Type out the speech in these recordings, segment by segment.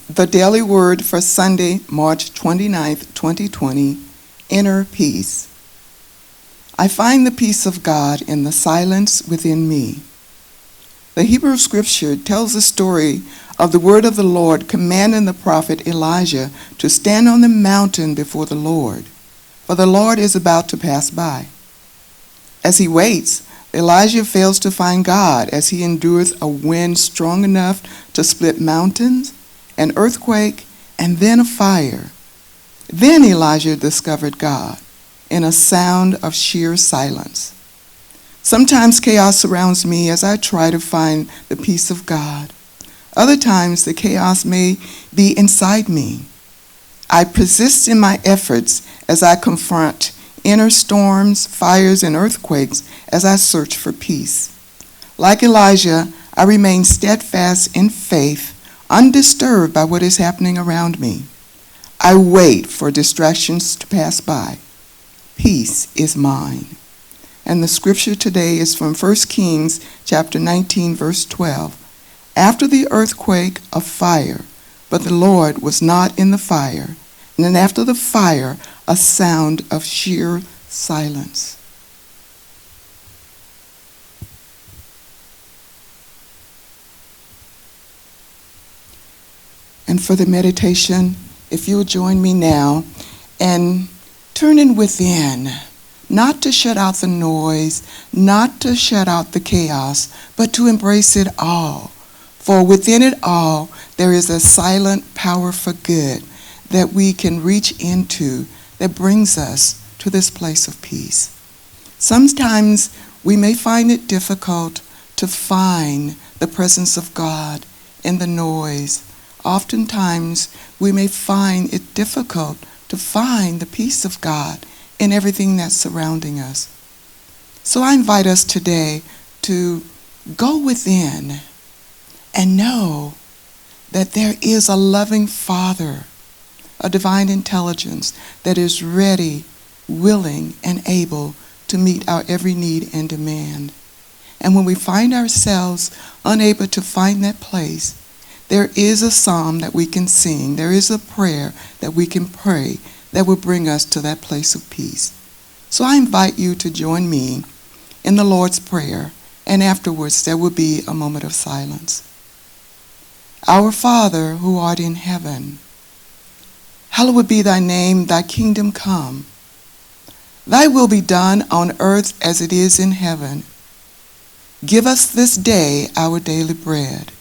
The daily word for Sunday, March 29th, 2020, inner peace. I find the peace of God in the silence within me. The Hebrew scripture tells the story of the word of the Lord commanding the prophet Elijah to stand on the mountain before the Lord, for the Lord is about to pass by. As he waits, Elijah fails to find God as he endures a wind strong enough to split mountains, an earthquake, and then a fire. Then Elijah discovered God in a sound of sheer silence. Sometimes chaos surrounds me as I try to find the peace of God. Other times the chaos may be inside me. I persist in my efforts as I confront inner storms, fires, and earthquakes as I search for peace. Like Elijah, I remain steadfast in faith, undisturbed by what is happening around me. I wait for distractions to pass by. Peace is mine. And the scripture today is from 1 Kings chapter 19, verse 12. After the earthquake, a fire, but the Lord was not in the fire. And then after the fire, a sound of sheer silence. And for the meditation, if you would join me now and turn in within, not to shut out the noise, not to shut out the chaos, but to embrace it all. For within it all, there is a silent power for good that we can reach into that brings us to this place of peace. Sometimes we may find it difficult to find the presence of God in the noise. Oftentimes we may find it difficult to find the peace of God in everything that's surrounding us. So I invite us today to go within and know that there is a loving Father, a divine intelligence that is ready, willing, and able to meet our every need and demand. And when we find ourselves unable to find that place, there is a psalm that we can sing, there is a prayer that we can pray that will bring us to that place of peace. So I invite you to join me in the Lord's Prayer, and afterwards there will be a moment of silence. Our Father, who art in heaven, hallowed be thy name, thy kingdom come. Thy will be done on earth as it is in heaven. Give us this day our daily bread,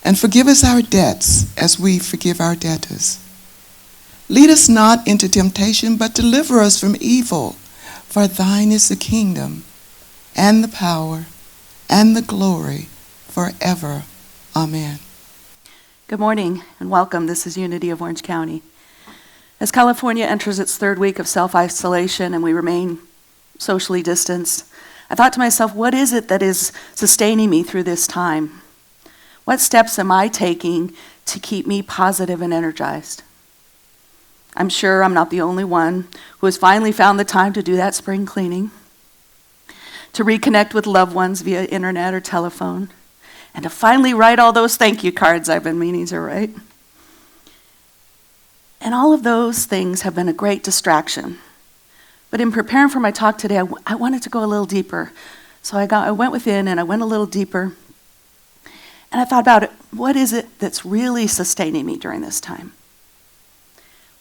and forgive us our debts as we forgive our debtors. Lead us not into temptation, but deliver us from evil. For thine is the kingdom, and the power, and the glory, forever. Amen. Good morning and welcome. This is Unity of Orange County. As California enters its third week of self-isolation and we remain socially distanced, I thought to myself, what is it that is sustaining me through this time? What steps am I taking to keep me positive and energized? I'm sure I'm not the only one who has finally found the time to do that spring cleaning, to reconnect with loved ones via internet or telephone, and to finally write all those thank you cards I've been meaning to write. And all of those things have been a great distraction. But in preparing for my talk today, I wanted to go a little deeper. So I went within and I went a little deeper. And I thought about it. What is it that's really sustaining me during this time?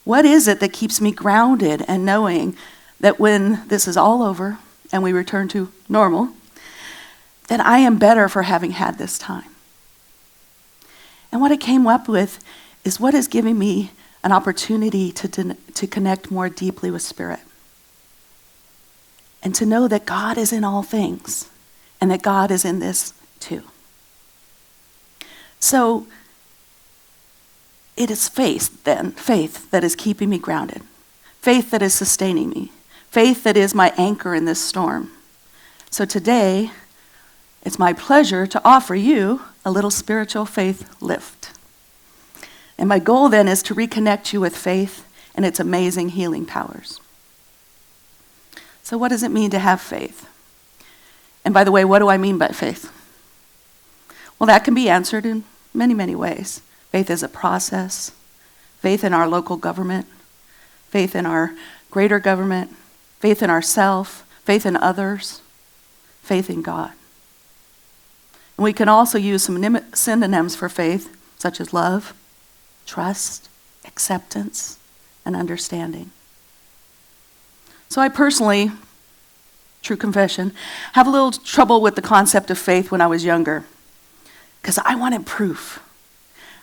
What is it that keeps me grounded and knowing that when this is all over and we return to normal, that I am better for having had this time? And what I came up with is what is giving me an opportunity to connect more deeply with Spirit. And to know that God is in all things and that God is in this too. So it is faith that is keeping me grounded. Faith that is sustaining me. Faith that is my anchor in this storm. So today, it's my pleasure to offer you a little spiritual faith lift. And my goal then is to reconnect you with faith and its amazing healing powers. So what does it mean to have faith? And by the way, what do I mean by faith? Well, that can be answered in many, many ways. Faith is a process. Faith in our local government. Faith in our greater government. Faith in ourselves. Faith in others. Faith in God. And we can also use some synonyms for faith, such as love, trust, acceptance, and understanding. So I personally, true confession, have a little trouble with the concept of faith when I was younger, because I wanted proof.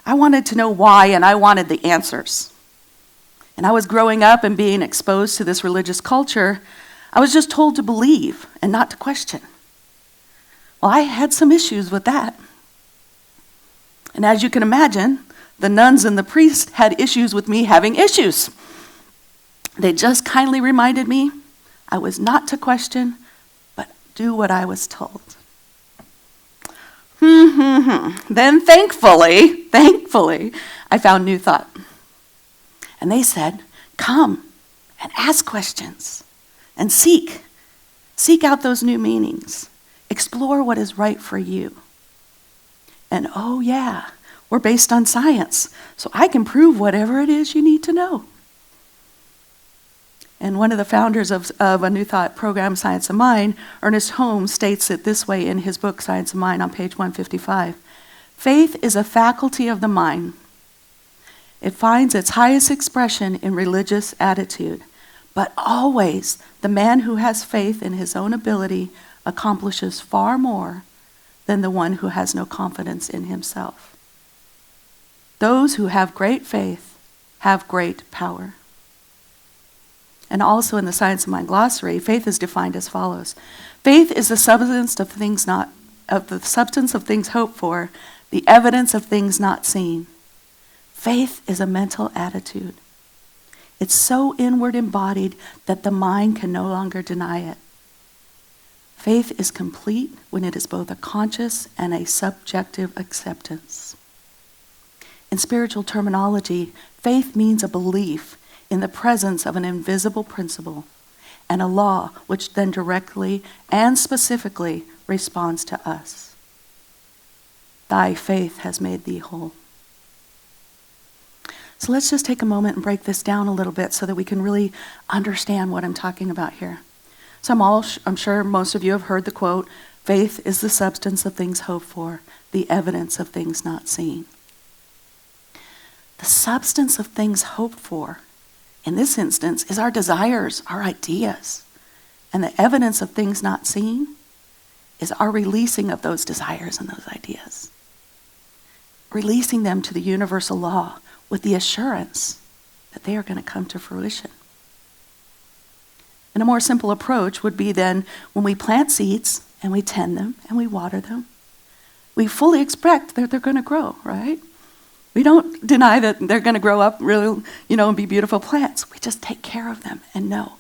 I wanted to know why, and I wanted the answers. And I was growing up and being exposed to this religious culture. I was just told to believe and not to question. Well, I had some issues with that. And as you can imagine, the nuns and the priests had issues with me having issues. They just kindly reminded me I was not to question, but do what I was told. Then thankfully, I found New Thought. And they said, come and ask questions and seek out those new meanings. Explore what is right for you. And oh yeah, we're based on science, so I can prove whatever it is you need to know. And one of the founders of a New Thought program, Science of Mind, Ernest Holmes, states it this way in his book, Science of Mind, on page 155. Faith is a faculty of the mind. It finds its highest expression in religious attitude, but always the man who has faith in his own ability accomplishes far more than the one who has no confidence in himself. Those who have great faith have great power. And also in the Science of Mind glossary, faith is defined as follows. Faith is the substance of things hoped for, the evidence of things not seen. Faith is a mental attitude. It's so inward embodied that the mind can no longer deny it. Faith is complete when it is both a conscious and a subjective acceptance. In spiritual terminology, faith means a belief in the presence of an invisible principle and a law which then directly and specifically responds to us. Thy faith has made thee whole. So let's just take a moment and break this down a little bit so that we can really understand what I'm talking about here. So I'm sure most of you have heard the quote, faith is the substance of things hoped for, the evidence of things not seen. The substance of things hoped for, in this instance, is our desires, our ideas. And the evidence of things not seen is our releasing of those desires and those ideas. Releasing them to the universal law with the assurance that they are going to come to fruition. And a more simple approach would be then when we plant seeds and we tend them and we water them, we fully expect that they're going to grow, right? We don't deny that they're going to grow up really, and be beautiful plants. We just take care of them and know.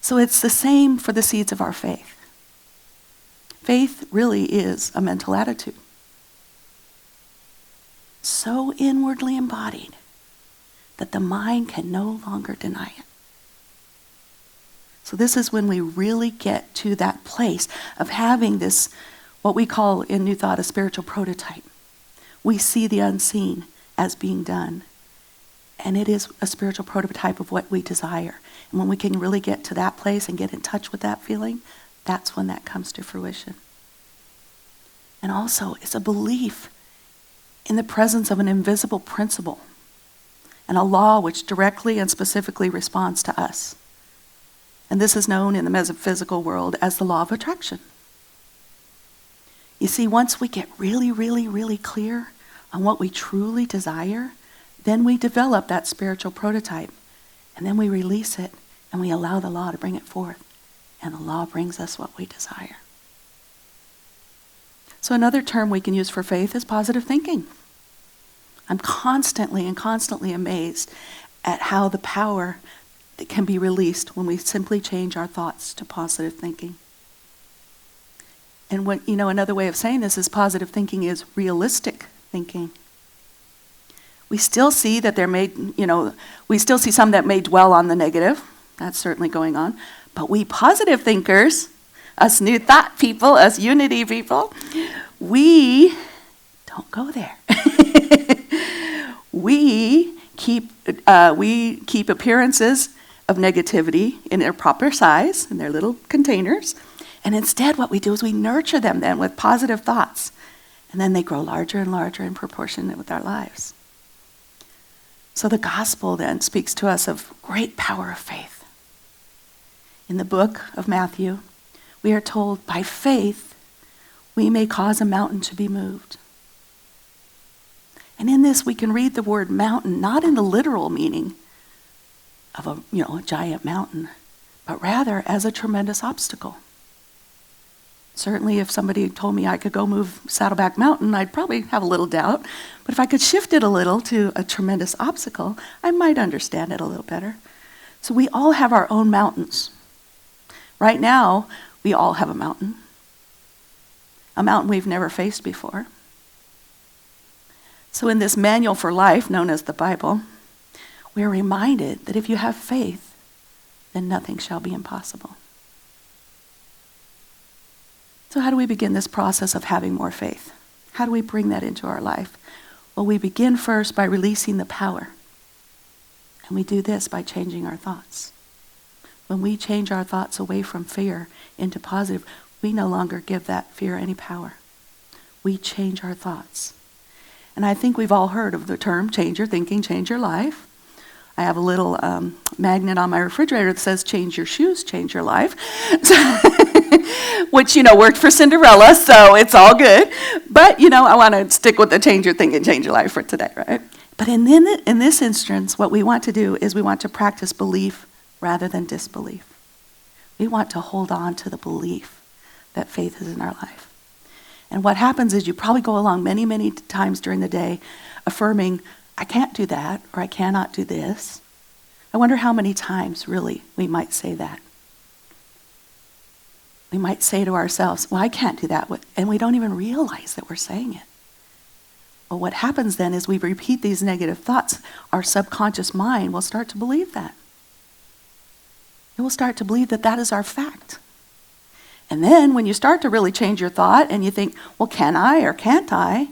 So it's the same for the seeds of our faith. Faith really is a mental attitude. So inwardly embodied that the mind can no longer deny it. So this is when we really get to that place of having this, what we call in New Thought, a spiritual prototype. We see the unseen as being done. And it is a spiritual prototype of what we desire. And when we can really get to that place and get in touch with that feeling, that's when that comes to fruition. And also, it's a belief in the presence of an invisible principle and a law which directly and specifically responds to us. And this is known in the metaphysical world as the law of attraction. You see, once we get really, really, really clear on what we truly desire, then we develop that spiritual prototype. And then we release it and we allow the law to bring it forth. And the law brings us what we desire. So another term we can use for faith is positive thinking. I'm constantly amazed at how the power that can be released when we simply change our thoughts to positive thinking. And another way of saying this is positive thinking is realistic thinking. We still see that we still see some that may dwell on the negative. That's certainly going on. But we positive thinkers, us New Thought people, us Unity people, we don't go there. we keep appearances of negativity in their proper size, in their little containers. And instead, what we do is we nurture them then with positive thoughts. And then they grow larger and larger in proportion with our lives. So the gospel then speaks to us of great power of faith. In the book of Matthew, we are told, by faith, we may cause a mountain to be moved. And in this, we can read the word mountain, not in the literal meaning of a giant mountain, but rather as a tremendous obstacle. Certainly, if somebody told me I could go move Saddleback Mountain, I'd probably have a little doubt. But if I could shift it a little to a tremendous obstacle, I might understand it a little better. So we all have our own mountains. Right now, we all have a mountain we've never faced before. So in this manual for life, known as the Bible, we are reminded that if you have faith, then nothing shall be impossible. So how do we begin this process of having more faith? How do we bring that into our life? Well, we begin first by releasing the power. And we do this by changing our thoughts. When we change our thoughts away from fear into positive, we no longer give that fear any power. We change our thoughts. And I think we've all heard of the term, change your thinking, change your life. I have a little magnet on my refrigerator that says, change your shoes, change your life. Which, worked for Cinderella, so it's all good. But, I want to stick with the change your thinking, change your life for today, right? But in this instance, what we want to do is we want to practice belief rather than disbelief. We want to hold on to the belief that faith is in our life. And what happens is you probably go along many, many times during the day affirming, I can't do that, or I cannot do this. I wonder how many times, really, we might say that. We might say to ourselves, well, I can't do that, and we don't even realize that we're saying it. Well, what happens then is we repeat these negative thoughts. Our subconscious mind will start to believe that. It will start to believe that that is our fact. And then when you start to really change your thought and you think, well, can I or can't I?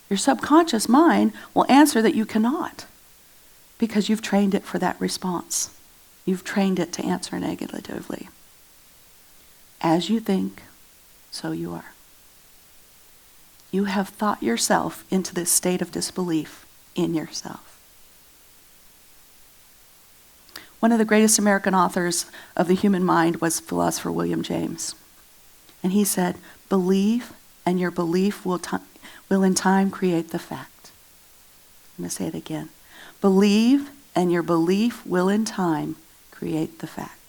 Your subconscious mind will answer that you cannot, because you've trained it for that response. You've trained it to answer negatively. As you think, so you are. You have thought yourself into this state of disbelief in yourself. One of the greatest American authors of the human mind was philosopher William James. And he said, believe and your belief will in time create the fact. I'm going to say it again. Believe and your belief will in time create the fact.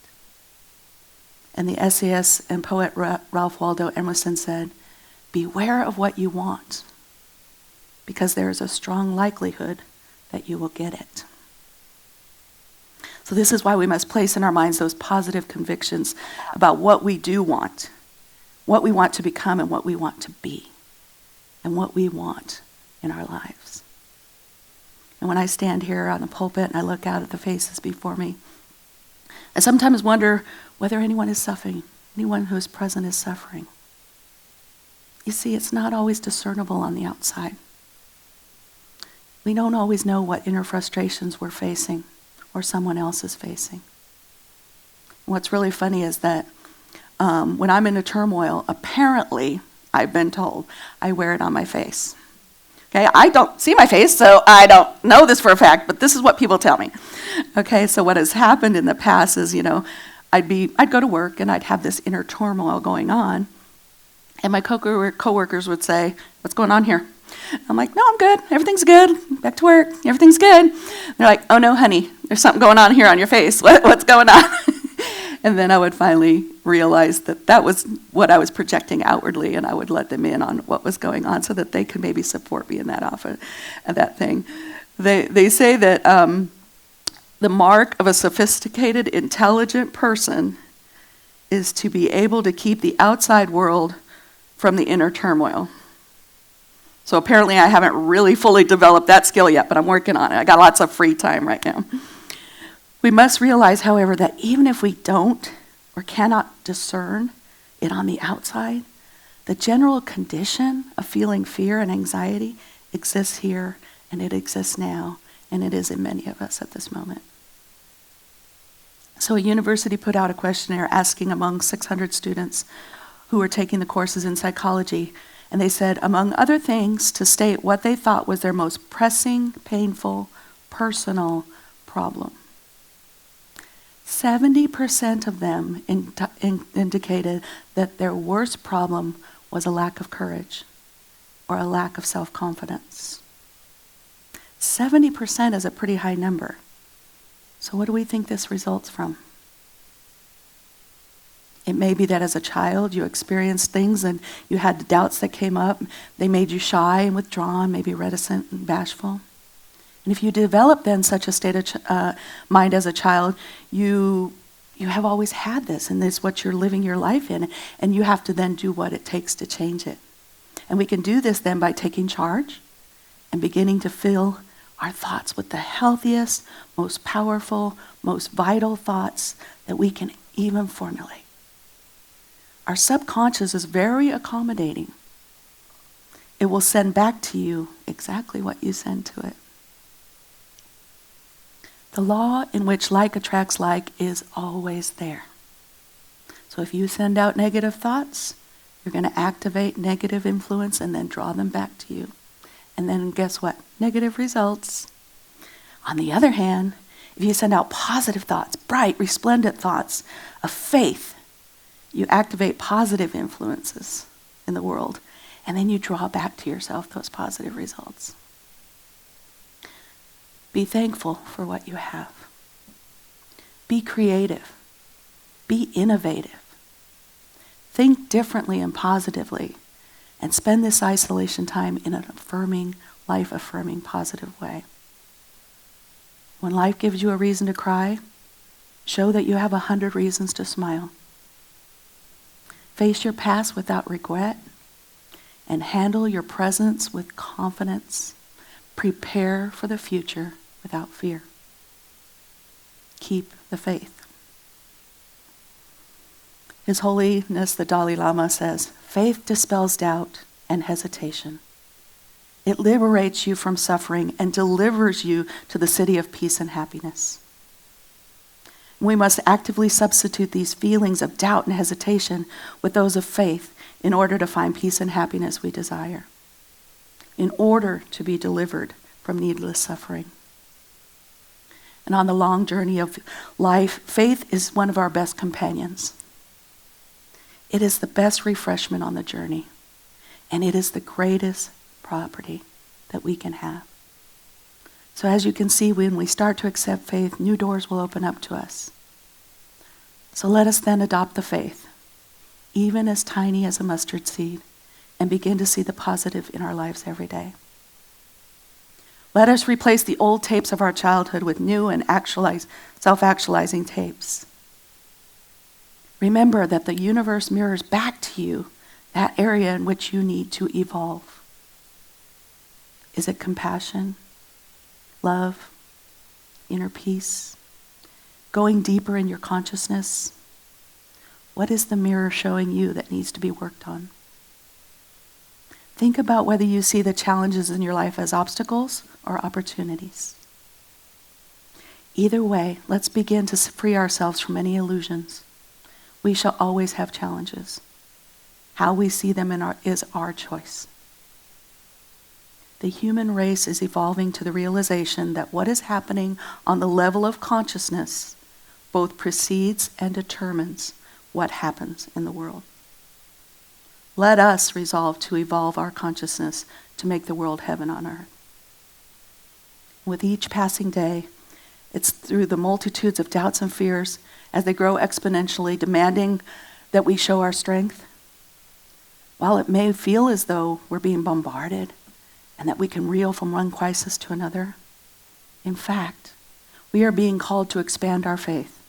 And the essayist and poet Ralph Waldo Emerson said, beware of what you want, because there is a strong likelihood that you will get it. So this is why we must place in our minds those positive convictions about what we do want, what we want to become and what we want to be, and what we want in our lives. And when I stand here on the pulpit and I look out at the faces before me, I sometimes wonder whether anyone is suffering, anyone who is present is suffering. You see, it's not always discernible on the outside. We don't always know what inner frustrations we're facing or someone else is facing. What's really funny is that when I'm in a turmoil, apparently, I've been told, I wear it on my face. Okay, I don't see my face, so I don't know this for a fact, but this is what people tell me. Okay, so what has happened in the past is, I'd go to work and I'd have this inner turmoil going on, and my coworkers would say, what's going on here? I'm like, no, I'm good. Everything's good. Back to work. Everything's good. They're like, oh no, honey, there's something going on here on your face. What's going on? And then I would finally realize that that was what I was projecting outwardly, and I would let them in on what was going on so that they could maybe support me in that thing. They say that the mark of a sophisticated, intelligent person is to be able to keep the outside world from the inner turmoil. So apparently I haven't really fully developed that skill yet, but I'm working on it. I got lots of free time right now. We must realize, however, that even if we don't or cannot discern it on the outside, the general condition of feeling fear and anxiety exists here, and it exists now, and it is in many of us at this moment. So a university put out a questionnaire asking among 600 students who were taking the courses in psychology, and they said, among other things, to state what they thought was their most pressing, painful, personal problem. 70% of them indicated that their worst problem was a lack of courage or a lack of self-confidence. 70% is a pretty high number. So what do we think this results from? It may be that as a child you experienced things and you had doubts that came up. They made you shy and withdrawn, maybe reticent and bashful. And if you develop then such a state of mind as a child, you have always had this, and this is what you're living your life in, and you have to then do what it takes to change it. And we can do this then by taking charge and beginning to fill our thoughts with the healthiest, most powerful, most vital thoughts that we can even formulate. Our subconscious is very accommodating. It will send back to you exactly what you send to it. The law in which like attracts like is always there. So if you send out negative thoughts, you're going to activate negative influence and then draw them back to you. And then guess what? Negative results. On the other hand, if you send out positive thoughts, bright, resplendent thoughts of faith, you activate positive influences in the world, and then you draw back to yourself those positive results. Be thankful for what you have. Be creative. Be innovative. Think differently and positively, and spend this isolation time in an affirming, life-affirming, positive way. When life gives you a reason to cry, show that you have 100 reasons to smile. Face your past without regret, and handle your presence with confidence. Prepare for the future without fear. Keep the faith. His Holiness the Dalai Lama says, faith dispels doubt and hesitation. It liberates you from suffering and delivers you to the city of peace and happiness. We must actively substitute these feelings of doubt and hesitation with those of faith in order to find peace and happiness we desire, in order to be delivered from needless suffering. And on the long journey of life, faith is one of our best companions. It is the best refreshment on the journey, and it is the greatest property that we can have. So as you can see, when we start to accept faith, new doors will open up to us. So let us then adopt the faith, even as tiny as a mustard seed, and begin to see the positive in our lives every day. Let us replace the old tapes of our childhood with new and self-actualizing tapes. Remember that the universe mirrors back to you that area in which you need to evolve. Is it compassion, love, inner peace, going deeper in your consciousness? What is the mirror showing you that needs to be worked on? Think about whether you see the challenges in your life as obstacles or opportunities. Either way, let's begin to free ourselves from any illusions. We shall always have challenges. How we see them is our choice. The human race is evolving to the realization that what is happening on the level of consciousness both precedes and determines what happens in the world. Let us resolve to evolve our consciousness to make the world heaven on earth. With each passing day, it's through the multitudes of doubts and fears as they grow exponentially, demanding that we show our strength. While it may feel as though we're being bombarded and that we can reel from one crisis to another, in fact, we are being called to expand our faith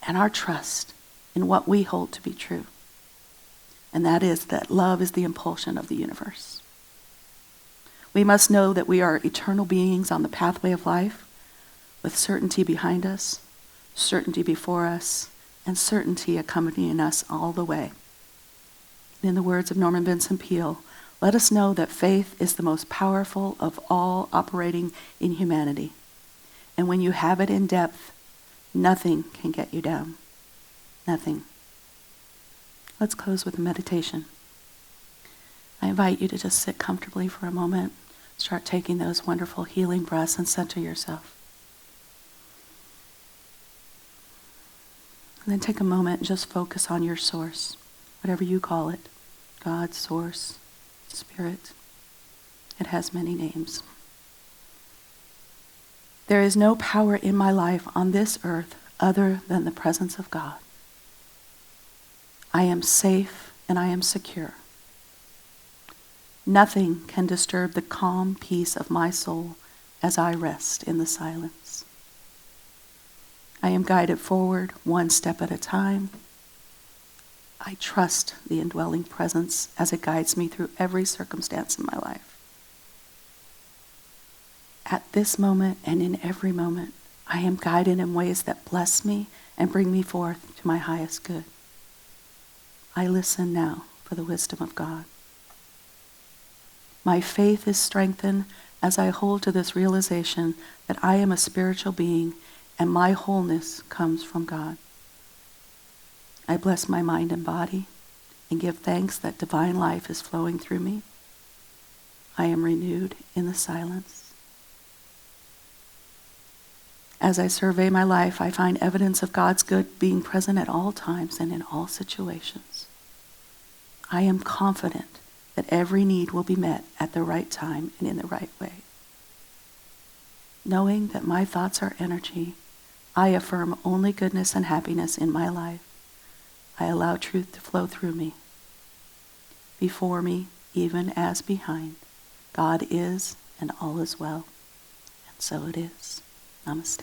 and our trust in what we hold to be true. And that is that love is the impulsion of the universe. We must know that we are eternal beings on the pathway of life, with certainty behind us, certainty before us, and certainty accompanying us all the way. In the words of Norman Vincent Peale, let us know that faith is the most powerful of all operating in humanity. And when you have it in depth, nothing can get you down. Nothing. Let's close with a meditation. I invite you to just sit comfortably for a moment. Start taking those wonderful healing breaths and center yourself. And then take a moment and just focus on your source, whatever you call it. God, source, spirit. It has many names. There is no power in my life on this earth other than the presence of God. I am safe and I am secure. Nothing can disturb the calm peace of my soul as I rest in the silence. I am guided forward one step at a time. I trust the indwelling presence as it guides me through every circumstance in my life. At this moment and in every moment, I am guided in ways that bless me and bring me forth to my highest good. I listen now for the wisdom of God. My faith is strengthened as I hold to this realization that I am a spiritual being and my wholeness comes from God. I bless my mind and body and give thanks that divine life is flowing through me. I am renewed in the silence. As I survey my life, I find evidence of God's good being present at all times and in all situations. I am confident that every need will be met at the right time and in the right way. Knowing that my thoughts are energy, I affirm only goodness and happiness in my life. I allow truth to flow through me. Before me, even as behind, God is and all is well. And so it is. Namaste.